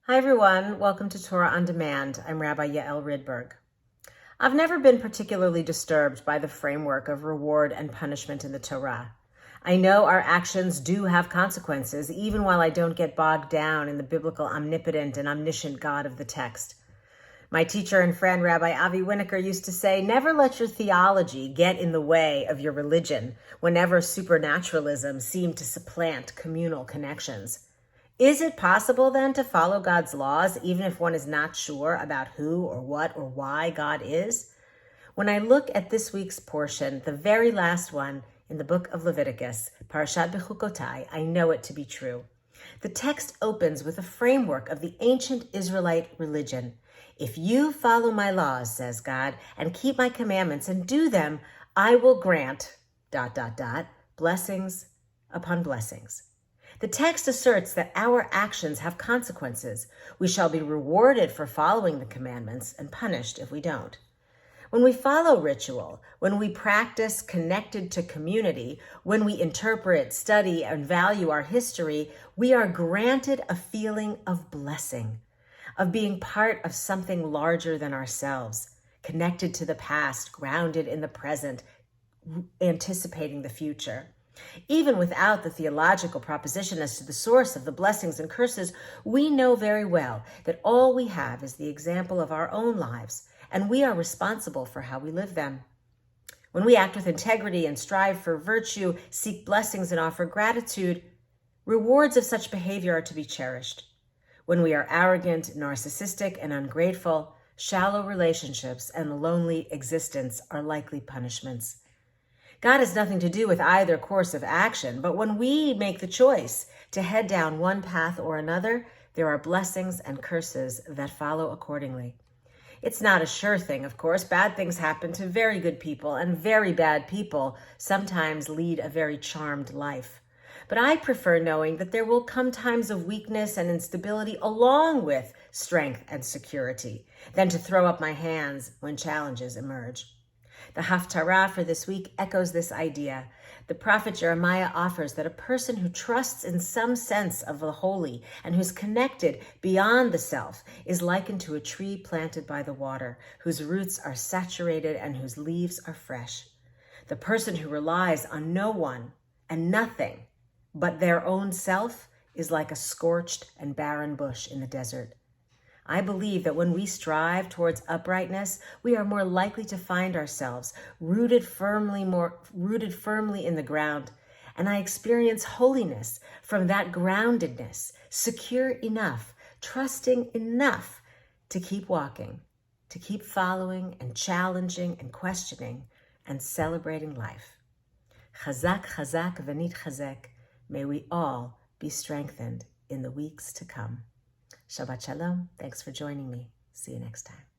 Hi everyone, welcome to Torah on Demand. I'm Rabbi Yael Ridberg. I've never been particularly disturbed by the framework of reward and punishment in the Torah. I know our actions do have consequences, even while I don't get bogged down in the biblical omnipotent and omniscient God of the text. My teacher and friend Rabbi Avi Winokur used to say, never let your theology get in the way of your religion whenever supernaturalism seemed to supplant communal connections. Is it possible then to follow God's laws even if one is not sure about who or what or why God is? When I look at this week's portion, the very last one in the book of Leviticus, Parashat Behukotai, I know it to be true. The text opens with a framework of the ancient Israelite religion. If you follow my laws, says God, and keep my commandments and do them, I will grant, ... blessings upon blessings. The text asserts that our actions have consequences. We shall be rewarded for following the commandments and punished if we don't. When we follow ritual, when we practice connected to community, when we interpret, study, and value our history, we are granted a feeling of blessing, of being part of something larger than ourselves, connected to the past, grounded in the present, anticipating the future. Even without the theological proposition as to the source of the blessings and curses, we know very well that all we have is the example of our own lives, and we are responsible for how we live them. When we act with integrity and strive for virtue, seek blessings and offer gratitude, rewards of such behavior are to be cherished. When we are arrogant, narcissistic, and ungrateful, shallow relationships and lonely existence are likely punishments. God has nothing to do with either course of action, but when we make the choice to head down one path or another, there are blessings and curses that follow accordingly. It's not a sure thing, of course. Bad things happen to very good people, and very bad people sometimes lead a very charmed life. But I prefer knowing that there will come times of weakness and instability along with strength and security than to throw up my hands when challenges emerge. The haftarah for this week echoes this idea. The prophet Jeremiah offers that a person who trusts in some sense of the holy and who's connected beyond the self is likened to a tree planted by the water, whose roots are saturated and whose leaves are fresh. The person who relies on no one and nothing but their own self is like a scorched and barren bush in the desert. I believe that when we strive towards uprightness, we are more likely to find ourselves rooted firmly in the ground, and I experience holiness from that groundedness, secure enough, trusting enough to keep walking, to keep following and challenging and questioning and celebrating life. Chazak, chazak, v'nit chazek. May we all be strengthened in the weeks to come. Shabbat Shalom. Thanks for joining me. See you next time.